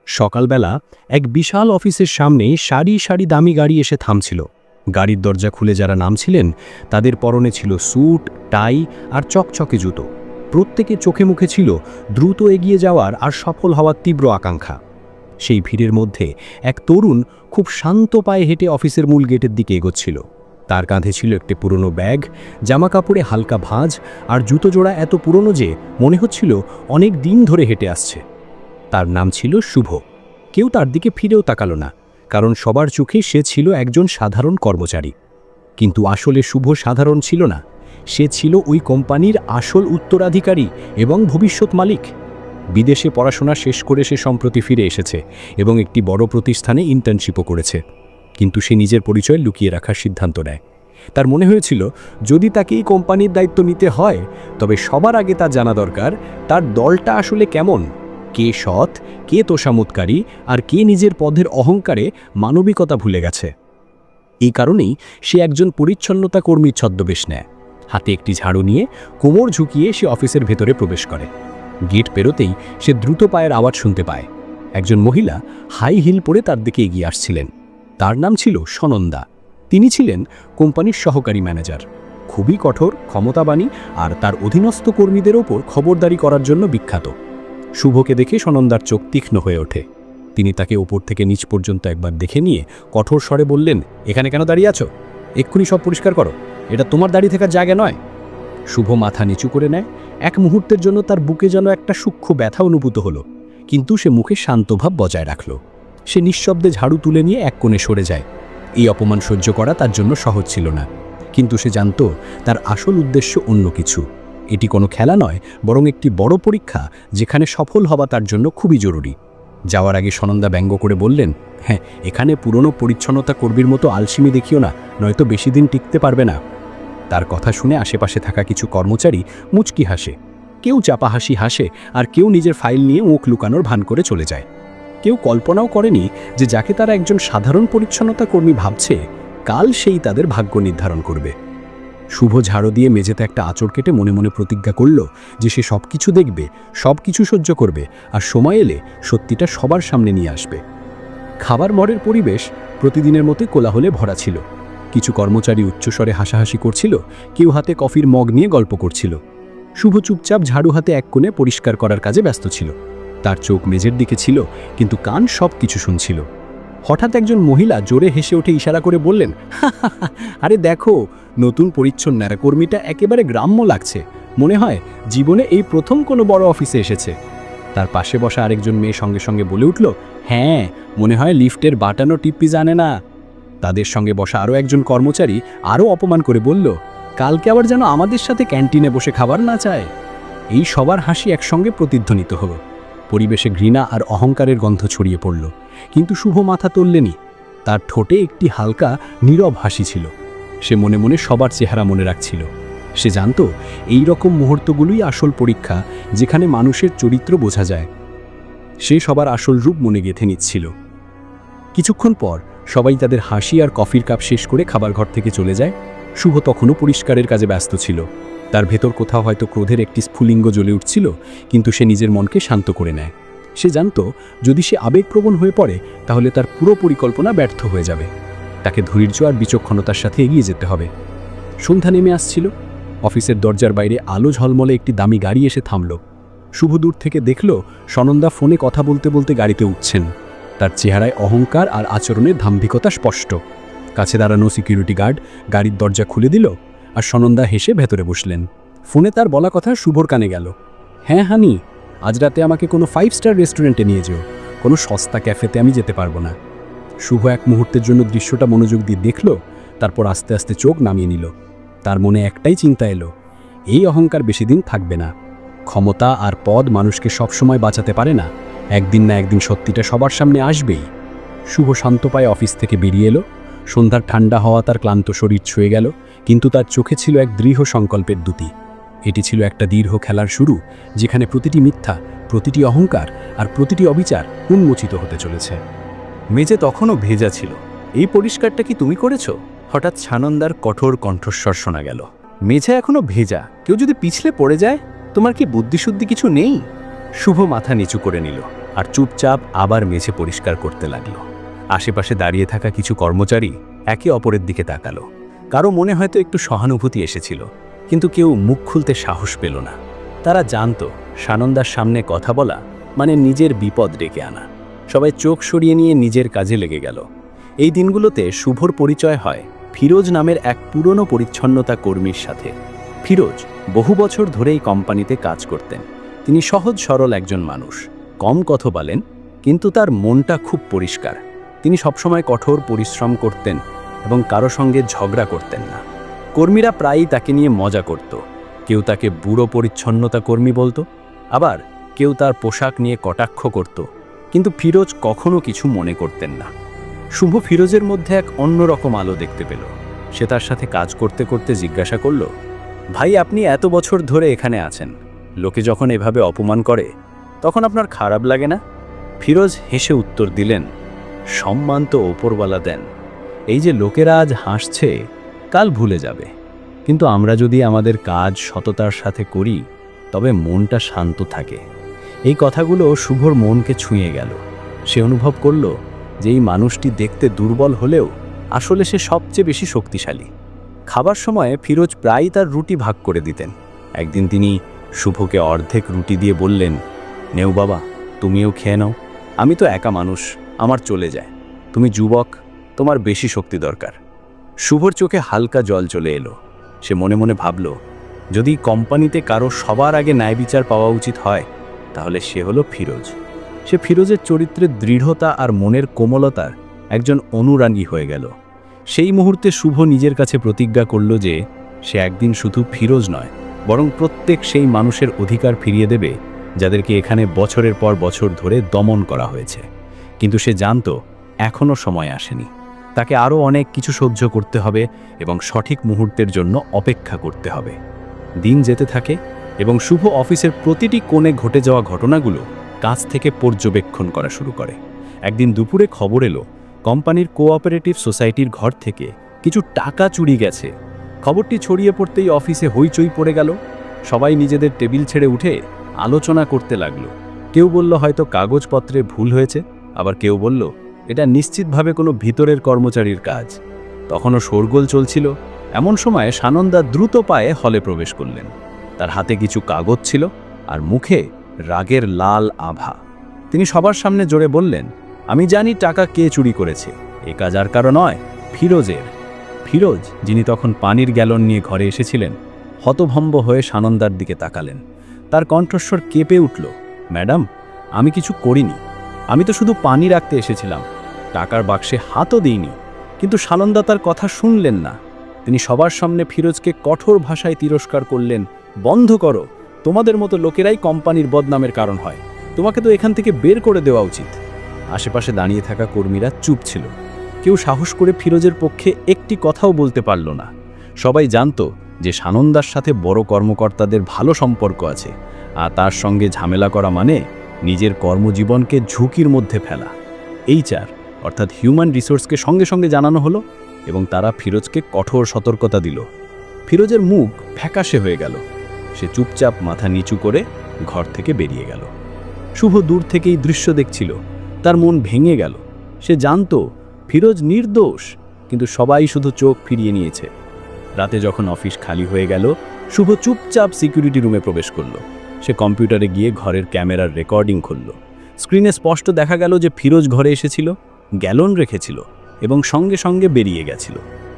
সকালবেলা এক বিশাল অফিসের সামনে সারি সারি দামি গাড়ি এসে থামছিল। গাড়ির দরজা খুলে যারা নামছিলেন তাদের পরনে ছিল স্যুট, টাই আর চকচকে জুতো। প্রত্যেকে চোখে মুখে ছিল দ্রুত এগিয়ে যাওয়ার আর সফল হওয়ার তীব্র আকাঙ্ক্ষা। সেই ভিড়ের মধ্যে এক তরুণ খুব শান্ত পায়ে হেঁটে অফিসের মূল গেটের দিকে এগোচ্ছিল। তার কাঁধে ছিল একটি পুরনো ব্যাগ, জামাকাপড়ে হালকা ভাঁজ আর জুতো জোড়া এত পুরনো যে মনে হচ্ছিল অনেক দিন ধরে হেঁটে আসছে। তার নাম ছিল শুভ। কেউ তার দিকে ফিরেও তাকালো না, কারণ সবার চোখে সে ছিল একজন সাধারণ কর্মচারী। কিন্তু আসলে শুভ সাধারণ ছিল না, সে ছিল ওই কোম্পানির আসল উত্তরাধিকারী এবং ভবিষ্যৎ মালিক। বিদেশে পড়াশোনা শেষ করে সে সম্প্রতি ফিরে এসেছে এবং একটি বড় প্রতিষ্ঠানে ইন্টার্নশিপও করেছে। কিন্তু সে নিজের পরিচয় লুকিয়ে রাখার সিদ্ধান্ত নেয়। তার মনে হয়েছিল যদি তাকে এই কোম্পানির দায়িত্ব নিতে হয় তবে সবার আগে তা জানা দরকার তার দলটা আসলে কেমন, কে সৎ, কে তোষামোদকারী আর কে নিজের পদের অহংকারে মানবিকতা ভুলে গেছে। এই কারণেই সে একজন পরিচ্ছন্নতা কর্মীর ছদ্মবেশ নেয়। হাতে একটি ঝাড়ু নিয়ে কোমর ঝুঁকিয়ে সে অফিসের ভেতরে প্রবেশ করে। গেট পেরোতেই সে দ্রুত পায়ের আওয়াজ শুনতে পায়। একজন মহিলা হাই হিল পরে তার দিকে এগিয়ে আসছিলেন। তার নাম ছিল সনন্দা। তিনি ছিলেন কোম্পানির সহকারী ম্যানেজার। খুবই কঠোর, ক্ষমতাবানী আর তার অধীনস্থ কর্মীদের ওপর খবরদারি করার জন্য বিখ্যাত। শুভকে দেখে সনন্দার চোখ তীক্ষ্ণ হয়ে ওঠে। তিনি তাকে ওপর থেকে নিচ পর্যন্ত একবার দেখে নিয়ে কঠোর স্বরে বললেন, এখানে কেন দাঁড়িয়ে আছো? এক্ষুনি সব পরিষ্কার করো, এটা তোমার দাঁড়িয়ে থাকার জায়গা নয়। শুভ মাথা নিচু করে নেয়। এক মুহূর্তের জন্য তার বুকে যেন একটা সূক্ষ্ম ব্যথা অনুভূত হলো, কিন্তু সে মুখে শান্তভাব বজায় রাখল। সে নিঃশব্দে ঝাড়ু তুলে নিয়ে এক কোণে সরে যায়। এই অপমান সহ্য করা তার জন্য সহজ ছিল না, কিন্তু সে জানত তার আসল উদ্দেশ্য অন্য কিছু। এটি কোনো খেলা নয়, বরং একটি বড় পরীক্ষা যেখানে সফল হওয়া তার জন্য খুবই জরুরি। যাওয়ার আগে সনন্দা ব্যঙ্গ করে বললেন, হ্যাঁ, এখানে পুরনো পরিচ্ছন্নতা কর্মীর মতো আলসিমি দেখিও না, নয়তো বেশি দিন টিকতে পারবে না। তার কথা শুনে আশেপাশে থাকা কিছু কর্মচারী মুচকি হাসে। কেউ চাপা হাসি হাসে আর কেউ নিজের ফাইল নিয়ে মুখ লুকানোর ভান করে চলে যায়। কেউ কল্পনাও করেনি যে যাকে তারা একজন সাধারণ পরিচ্ছন্নতা কর্মী ভাবছে, কাল সেই তাদের ভাগ্য নির্ধারণ করবে। শুভ ঝাড়ু দিয়ে মেঝেতে একটা আঁচড় কেটে মনে মনে প্রতিজ্ঞা করল যে সে সব কিছু দেখবে, সব কিছু সহ্য করবে আর সময় এলে সত্যিটা সবার সামনে নিয়ে আসবে। খাবার মরের পরিবেশ প্রতিদিনের মতোই কোলাহলে ভরা ছিল। কিছু কর্মচারী উচ্চস্বরে হাসাহাসি করছিল, কেউ হাতে কফির মগ নিয়ে গল্প করছিল। শুভ চুপচাপ ঝাড়ু হাতে এক কোণে পরিষ্কার করার কাজে ব্যস্ত ছিল। তার চোখ মেঝের দিকে ছিল, কিন্তু কান সব কিছু শুনছিল। হঠাৎ একজন মহিলা জোরে হেসে উঠে ইশারা করে বললেন, আরে দেখো, নতুন পরিচ্ছন্ন কর্মীটা একেবারে গ্রাম্য লাগছে, মনে হয় জীবনে এই প্রথম কোনো বড় অফিসে এসেছে। তার পাশে বসা আরেকজন মেয়ে সঙ্গে সঙ্গে বলে উঠল, হ্যাঁ, মনে হয় লিফটের বাটানো টিপ্পি জানে না। তাদের সঙ্গে বসা আরও একজন কর্মচারী আরও অপমান করে বলল, কালকে আবার যেন আমাদের সাথে ক্যান্টিনে বসে খাবার না চায়। এই সবার হাসি একসঙ্গে প্রতিধ্বনিত হলো। পরিবেশে ঘৃণা আর অহংকারের গন্ধ ছড়িয়ে পড়ল, কিন্তু শুভ মাথা তুললেনি। তার ঠোঁটে একটি হালকা নীরব হাসি ছিল। সে মনে মনে সবার চেহারা মনে রাখছিল। সে জানত এই রকম মুহূর্তগুলোই আসল পরীক্ষা, যেখানে মানুষের চরিত্র বোঝা যায়। সে সবার আসল রূপ মনে গেঁথে নিচ্ছিল। কিছুক্ষণ পর সবাই তাদের হাসি আর কফির কাপ শেষ করে খাবার ঘর থেকে চলে যায়। শুভ তখনও পরিষ্কারের কাজে ব্যস্ত ছিল। তার ভেতর কোথাও হয়তো ক্রোধের একটি স্ফুলিঙ্গ জ্বলে উঠছিল, কিন্তু সে নিজের মনকে শান্ত করে নেয়। সে জানত যদি সে আবেগপ্রবণ হয়ে পড়ে তাহলে তার পুরো পরিকল্পনা ব্যর্থ হয়ে যাবে। তাকে ধৈর্য আর বিচক্ষণতার সাথে এগিয়ে যেতে হবে। সন্ধ্যা নেমে আসছিল। অফিসের দরজার বাইরে আলো ঝলমলে একটি দামি গাড়ি এসে থামল। শুভ দূর থেকে দেখল সনন্দা ফোনে কথা বলতে বলতে গাড়িতে উঠছেন। তার চেহারায় অহংকার আর আচরণের দাম্ভিকতা স্পষ্ট। কাছে দাঁড়ানো সিকিউরিটি গার্ড গাড়ির দরজা খুলে দিল আর সনন্দা হেসে ভেতরে বসলেন। ফোনে তার বলা কথা শুভর কানে গেল, হ্যাঁ হানি, আজ রাতে আমাকে কোনো 5 স্টার রেস্টুরেন্টে নিয়ে যেও, কোনো সস্তা ক্যাফেতে আমি যেতে পারবো না। শুভ এক মুহূর্তের জন্য দৃশ্যটা মনোযোগ দিয়ে দেখল, তারপর আস্তে আস্তে চোখ নামিয়ে নিল। তার মনে একটাই চিন্তা এলো, এই অহংকার বেশি দিন থাকবে না। ক্ষমতা আর পদ মানুষকে সবসময় বাঁচাতে পারে না, একদিন না একদিন সত্যিটা সবার সামনে আসবেই। শুভ শান্ত পায়ে অফিস থেকে বেরিয়ে এলো। সন্ধ্যার ঠান্ডা হওয়া তার ক্লান্ত শরীর ছুঁয়ে গেল, কিন্তু তার চোখে ছিল এক দৃঢ় সংকল্পের দ্যুতি। এটি ছিল একটা দীর্ঘ খেলার শুরু, যেখানে প্রতিটি মিথ্যা, প্রতিটি অহংকার আর প্রতিটি অবিচার উন্মোচিত হতে চলেছে। মেঝে তখনও ভেজা ছিল। এই পরিষ্কারটা কি তুমি করেছ? হঠাৎ সানন্দার কঠোর কণ্ঠস্বর শোনা গেল। মেঝে এখনো ভেজা, কেউ যদি পিছলে পড়ে যায়, তোমার কি বুদ্ধিশুদ্ধি কিছু নেই? শুভ মাথা নিচু করে নিল। আর চুপচাপ আবার মেঝে পরিষ্কার করতে লাগলো। আশেপাশে দাঁড়িয়ে থাকা কিছু কর্মচারী একে অপরের দিকে তাকালো। কারো মনে হয়তো একটু সহানুভূতি এসেছিল, কিন্তু কেউ মুখ খুলতে সাহস পেল না। তারা জানতো সানন্দার সামনে কথা বলা মানে নিজের বিপদ ডেকে আনা। সবাই চোখ সরিয়ে নিয়ে নিজের কাজে লেগে গেল। এই দিনগুলোতে শুভর পরিচয় হয় ফিরোজ নামের এক পুরনো পরিচ্ছন্নতা কর্মীর সাথে। ফিরোজ বহু বছর ধরে এই কোম্পানিতে কাজ করতেন। তিনি সহজ সরল একজন মানুষ, কম কথা বলেন, কিন্তু তার মনটা খুব পরিষ্কার। তিনি সবসময় কঠোর পরিশ্রম করতেন এবং কারো সঙ্গে ঝগড়া করতেন না। কর্মীরা প্রায়ই তাকে নিয়ে মজা করত। কেউ তাকে বুড়ো পরিচ্ছন্নতা কর্মী বলতো, আবার কেউ তার পোশাক নিয়ে কটাক্ষ করত, কিন্তু ফিরোজ কখনো কিছু মনে করতেন না। শুভ ফিরোজের মধ্যে এক অন্যরকম আলো দেখতে পেল। সে তার সাথে কাজ করতে করতে জিজ্ঞাসা করল, ভাই, আপনি এত বছর ধরে এখানে আছেন, লোকে যখন এভাবে অপমান করে তখন আপনার খারাপ লাগে না? ফিরোজ হেসে উত্তর দিলেন, সম্মান তো ওপরওয়ালা দেন। এই যে লোকেরা আজ হাসছে, কাল ভুলে যাবে, কিন্তু আমরা যদি আমাদের কাজ সততার সাথে করি তবে মনটা শান্ত থাকে। এই কথাগুলো শুভর মনকে ছুঁয়ে গেল। সে অনুভব করল যে এই মানুষটি দেখতে দুর্বল হলেও আসলে সে সবচেয়ে বেশি শক্তিশালী। খাবার সময়ে ফিরোজ প্রায়ই তার রুটি ভাগ করে দিতেন। একদিন তিনি শুভকে অর্ধেক রুটি দিয়ে বললেন, নেও বাবা, তুমিও খেয়ে নাও, আমি তো একা মানুষ, আমার চলে যায়। তুমি যুবক, তোমার বেশি শক্তি দরকার। শুভর চোখে হালকা জল চলে এলো। সে মনে মনে ভাবল, যদি কোম্পানিতে কারো সবার আগে ন্যায় বিচার পাওয়া উচিত হয় তাহলে সে হলো ফিরোজ। সে ফিরোজের চরিত্রের দৃঢ়তা আর মনের কোমলতার একজন অনুরাগী হয়ে গেল। সেই মুহূর্তে শুভ নিজের কাছে প্রতিজ্ঞা করল যে সে একদিন শুধু ফিরোজ নয়, বরং প্রত্যেক সেই মানুষের অধিকার ফিরিয়ে দেবে যাদেরকে এখানে বছরের পর বছর ধরে দমন করা হয়েছে। কিন্তু সে জানত এখনও সময় আসেনি। তাকে আরও অনেক কিছু সহ্য করতে হবে এবং সঠিক মুহূর্তের জন্য অপেক্ষা করতে হবে। দিন যেতে থাকে এবং শুভ অফিসের প্রতিটি কোণে ঘটে যাওয়া ঘটনাগুলো কাছ থেকে পর্যবেক্ষণ করা শুরু করে। একদিন দুপুরে খবর এলো, কোম্পানির কোঅপারেটিভ সোসাইটির ঘর থেকে কিছু টাকা চুরি গেছে। খবরটি ছড়িয়ে পড়তেই অফিসে হইচই পড়ে গেল। সবাই নিজেদের টেবিল ছেড়ে উঠে আলোচনা করতে লাগলো। কেউ বলল হয়তো কাগজপত্রে ভুল হয়েছে, আবার কেউ বলল এটা নিশ্চিতভাবে কোনো ভিতরের কর্মচারীর কাজ। তখনও শোরগোল চলছিল। এমন সময়ে সানন্দা দ্রুত পায়ে হলে প্রবেশ করলেন। তার হাতে কিছু কাগজ ছিল আর মুখে রাগের লাল আভা। তিনি সবার সামনে জোরে বললেন, আমি জানি টাকা কে চুরি করেছে, এ কাজ আর কারো নয়, ফিরোজের। ফিরোজ, যিনি তখন পানির গ্যালন নিয়ে ঘরে এসেছিলেন, হতভম্ব হয়ে সানন্দার দিকে তাকালেন। তার কণ্ঠস্বর কেঁপে উঠল, ম্যাডাম, আমি কিছু করিনি, আমি তো শুধু পানি রাখতে এসেছিলাম, টাকার বাক্সে হাতও দিইনি। কিন্তু সানন্দা তার কথা শুনলেন না। তিনি সবার সামনে ফিরোজকে কঠোর ভাষায় তিরস্কার করলেন, বন্ধ করো, তোমাদের মতো লোকেরাই কোম্পানির বদনামের কারণ হয়, তোমাকে তো এখান থেকে বের করে দেওয়া উচিত। আশেপাশে দাঁড়িয়ে থাকা কর্মীরা চুপ ছিল। কেউ সাহস করে ফিরোজের পক্ষে একটি কথাও বলতে পারল না। সবাই জানত যে সানন্দার সাথে বড় কর্মকর্তাদের ভালো সম্পর্ক আছে, আর তার সঙ্গে ঝামেলা করা মানে নিজের কর্মজীবনকে ঝুঁকির মধ্যে ফেলা। HR অর্থাৎ হিউম্যান রিসোর্সকে সঙ্গে সঙ্গে জানানো হলো এবং তারা ফিরোজকে কঠোর সতর্কতা দিল। ফিরোজের মুখ ফ্যাকাশে হয়ে গেল। সে চুপচাপ মাথা নিচু করে ঘর থেকে বেরিয়ে গেল। শুভ দূর থেকেই দৃশ্য দেখছিল। তার মন ভেঙে গেল। সে জানত ফিরোজ নির্দোষ, কিন্তু সবাই শুধু চোখ ফিরিয়ে নিয়েছে। রাতে যখন অফিস খালি হয়ে গেল, শুভ চুপচাপ সিকিউরিটি রুমে প্রবেশ করল। সে কম্পিউটারে গিয়ে ঘরের ক্যামেরার রেকর্ডিং খুলল। স্ক্রিনে স্পষ্ট দেখা গেল যে ফিরোজ ঘরে এসেছিল, গ্যালন রেখেছিল এবং সঙ্গে সঙ্গে বেরিয়ে গেছিল।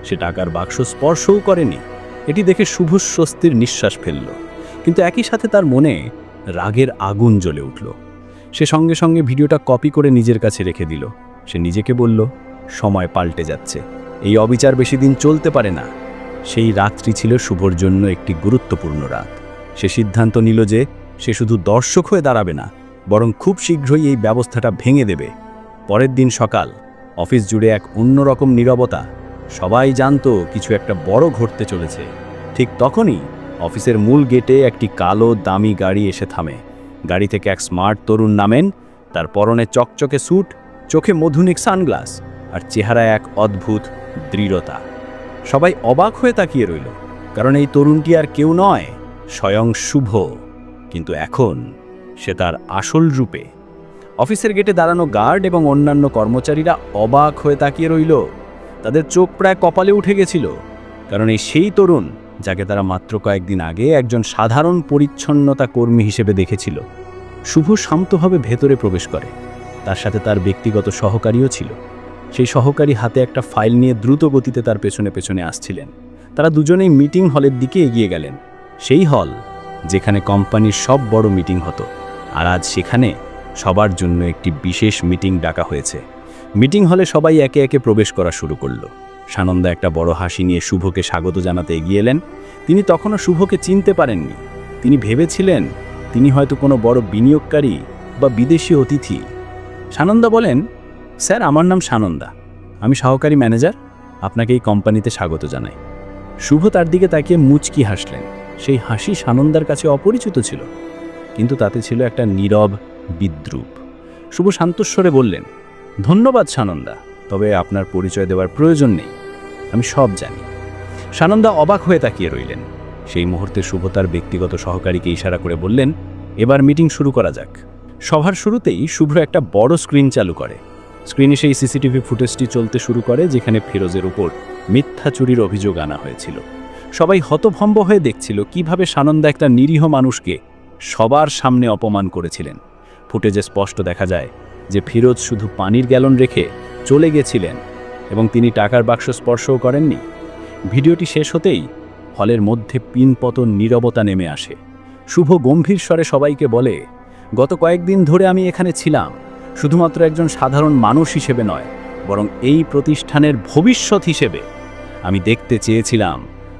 সে টাকার বাক্স স্পর্শও করেনি। এটি দেখে শুভ স্বস্তির নিঃশ্বাস ফেলল, কিন্তু একই সাথে তার মনে রাগের আগুন জ্বলে উঠল। সে সঙ্গে সঙ্গে ভিডিওটা কপি করে নিজের কাছে রেখে দিল। সে নিজেকে বলল, সময় পাল্টে যাচ্ছে, এই অবিচার বেশি দিন চলতে পারে না। সেই রাতটি ছিল শুভর জন্য একটি গুরুত্বপূর্ণ রাত। সে সিদ্ধান্ত নিল যে সে শুধু দর্শক হয়ে দাঁড়াবে না, বরং খুব শীঘ্রই এই ব্যবস্থাটা ভেঙে দেবে। পরের দিন সকাল, অফিস জুড়ে এক অন্যরকম নীরবতা। সবাই জানত কিছু একটা বড় ঘটতে চলেছে। ঠিক তখনই অফিসের মূল গেটে একটি কালো দামি গাড়ি এসে থামে। গাড়ি থেকে এক স্মার্ট তরুণ নামেন। তার পরনে চকচকে স্যুট, চোখে মধুনিক সানগ্লাস আর চেহারায় এক অদ্ভুত দৃঢ়তা। সবাই অবাক হয়ে তাকিয়ে রইল, কারণ এই তরুণটি আর কেউ নয়, স্বয়ং শুভ। কিন্তু এখন সে তার আসল রূপে। অফিসের গেটে দাঁড়ানো গার্ড এবং অন্যান্য কর্মচারীরা অবাক হয়ে তাকিয়ে রইল। তাদের চোখ প্রায় কপালে উঠে গেছিল, কারণ এই সেই তরুণ যাকে তারা মাত্র কয়েকদিন আগে একজন সাধারণ পরিচ্ছন্নতা কর্মী হিসেবে দেখেছিল। শুভ শান্তভাবে ভেতরে প্রবেশ করে। তার সাথে তার ব্যক্তিগত সহকারীও ছিল। সেই সহকারী হাতে একটা ফাইল নিয়ে দ্রুত গতিতে তার পেছনে পেছনে আসছিলেন। তারা দুজনেই মিটিং হলের দিকে এগিয়ে গেলেন, সেই হল যেখানে কোম্পানির সব বড় মিটিং হতো। আর আজ সেখানে সবার জন্য একটি বিশেষ মিটিং ডাকা হয়েছে। মিটিং হলে সবাই একে একে প্রবেশ করা শুরু করলো। সানন্দা একটা বড় হাসি নিয়ে শুভকে স্বাগত জানাতে এগিয়ে এলেন। তিনি তখনও শুভকে চিনতে পারেননি। তিনি ভেবেছিলেন তিনি হয়তো কোনো বড় বিনিয়োগকারী বা বিদেশি অতিথি। সানন্দা বলেন, স্যার, আমার নাম সানন্দা, আমি সহকারী ম্যানেজার, আপনাকে এই কোম্পানিতে স্বাগত জানাই। শুভ তার দিকে তাকিয়ে মুচকি হাসলেন। সেই হাসি সানন্দার কাছে অপরিচিত ছিল, কিন্তু তাতে ছিল একটা নীরব বিদ্রূপ। শুভ শান্তস্বরে বললেন, ধন্যবাদ সানন্দা, তবে আপনার পরিচয় দেওয়ার প্রয়োজন নেই, আমি সব জানি। সানন্দা অবাক হয়ে তাকিয়ে রইলেন। সেই মুহূর্তে শুভ তার ব্যক্তিগত সহকারীকে ইশারা করে বললেন, এবার মিটিং শুরু করা যাক। সভার শুরুতেই শুভ একটা বড় স্ক্রিন চালু করে। স্ক্রিনে সেই সিসিটিভি ফুটেজটি চলতে শুরু করে যেখানে ফিরোজের উপর মিথ্যা চুরির অভিযোগ আনা হয়েছিল। সবাই হতভম্ব হয়ে দেখছিল কিভাবে সানন্দা একটা নিরীহ মানুষকে সবার সামনে অপমান করেছিলেন। ফুটেজে স্পষ্ট দেখা যায় যে ফিরোজ শুধু পানির গ্যালন রেখে চলে গেছিলেন এবং তিনি টাকার বাক্স স্পর্শও করেননি। ভিডিওটি শেষ হতেই হলের মধ্যে পিনপতন নীরবতা নেমে আসে। শুভ গম্ভীর স্বরে সবাইকে বলে, গত কয়েকদিন ধরে আমি এখানে ছিলাম, শুধুমাত্র একজন সাধারণ মানুষ হিসেবে নয়, বরং এই প্রতিষ্ঠানের ভবিষ্যৎ হিসেবে। আমি দেখতে চেয়েছিলাম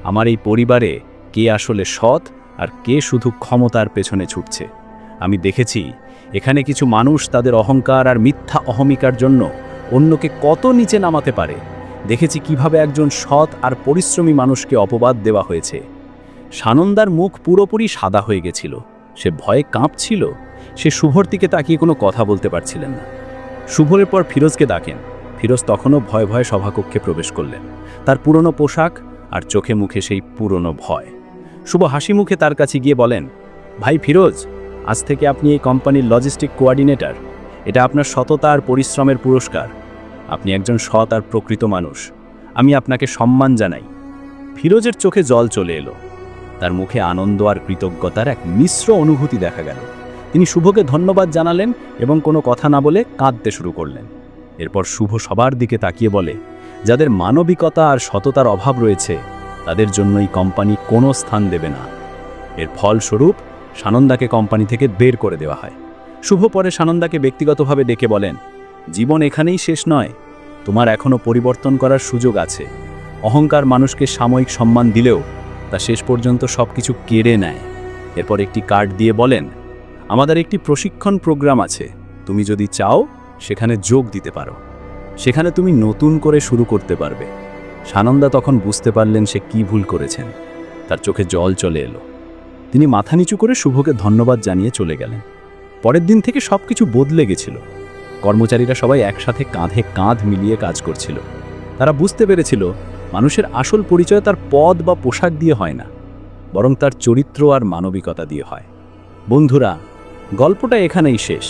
আমার এই পরিবারে কে আসলে সৎ আর কে শুধু ক্ষমতার পেছনে ছুটছে। আমি দেখেছি এখানে কিছু মানুষ তাদের অহংকার আর মিথ্যা অহমিকার জন্য অন্যকে কত নিচে নামাতে পারে। দেখেছি কিভাবে একজন সৎ আর পরিশ্রমী মানুষকে অপবাদ দেওয়া হয়েছে। সানন্দার মুখ পুরোপুরি সাদা হয়ে গেছিল। সে ভয়ে কাঁপছিল। সে শুভর দিকে তাকিয়ে কোনো কথা বলতে পারছিলেন না। শুভরের পর ফিরোজকে ডাকেন। ফিরোজ তখনও ভয়ে ভয়ে সভাকক্ষে প্রবেশ করলেন। তার পুরনো পোশাক আর চোখে মুখে সেই পুরনো ভয়। শুভ হাসি মুখে তার কাছে গিয়ে বলেন, ভাই ফিরোজ, আজ থেকে আপনি এই কোম্পানির লজিস্টিক কোঅর্ডিনেটর। এটা আপনার সততা আর পরিশ্রমের পুরস্কার। আপনি একজন সৎ আর প্রকৃত মানুষ। আমি আপনাকে সম্মান জানাই। ফিরোজের চোখে জল চলে এলো। তার মুখে আনন্দ আর কৃতজ্ঞতার এক মিশ্র অনুভূতি দেখা গেল। তিনি শুভকে ধন্যবাদ জানালেন এবং কোনো কথা না বলে কাঁদতে শুরু করলেন। এরপর শুভ সবার দিকে তাকিয়ে বলে, যাদের মানবিকতা আর সততার অভাব রয়েছে তাদের জন্যই কোম্পানি কোনো স্থান দেবে না। এর ফলস্বরূপ সানন্দাকে কোম্পানি থেকে বের করে দেওয়া হয়। শুভ পরে সানন্দাকে ব্যক্তিগতভাবে ডেকে বলেন, জীবন এখানেই শেষ নয়, তোমার এখনও পরিবর্তন করার সুযোগ আছে। অহংকার মানুষকে সাময়িক সম্মান দিলেও তা শেষ পর্যন্ত সব কিছু কেড়ে নেয়। এরপর একটি কার্ড দিয়ে বলেন, আমাদের একটি প্রশিক্ষণ প্রোগ্রাম আছে, তুমি যদি চাও সেখানে যোগ দিতে পারো। সেখানে তুমি নতুন করে শুরু করতে পারবে। সানন্দা তখন বুঝতে পারলেন সে কি ভুল করেছেন। তার চোখে জল চলে এলো। তিনি মাথা নিচু করে শুভকে ধন্যবাদ জানিয়ে চলে গেলেন। পরের দিন থেকে সব কিছু বদলে গেছিল। কর্মচারীরা সবাই একসাথে কাঁধে কাঁধ মিলিয়ে কাজ করছিল। তারা বুঝতে পেরেছিল মানুষের আসল পরিচয় তার পদ বা পোশাক দিয়ে হয় না, বরং তার চরিত্র আর মানবিকতা দিয়ে হয়। বন্ধুরা, গল্পটা এখানেই শেষ।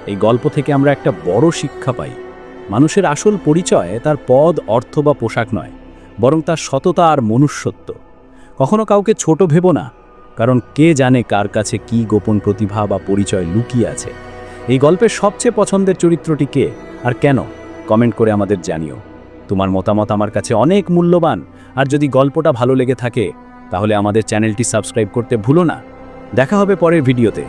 এই গল্প থেকে আমরা একটা বড় শিক্ষা পাই। মানুষের আসল পরিচয় তার পদ, অর্থ বা পোশাক নয়, বরং তার সততা আর মনুষ্যত্ব। কখনো কাউকে ছোট ভেবো না, কারণ কে জানে কার কাছে কি গোপন প্রতিভা বা পরিচয় লুকিয়ে আছে। এই গল্পের সবচেয়ে পছন্দের চরিত্রটি কে আর কেন, কমেন্ট করে আমাদের জানিও। তোমার মতামত আমার কাছে অনেক মূল্যবান। আর যদি গল্পটা ভালো লেগে থাকে তাহলে আমাদের চ্যানেলটি সাবস্ক্রাইব করতে ভুলো না। দেখা হবে পরের ভিডিওতে।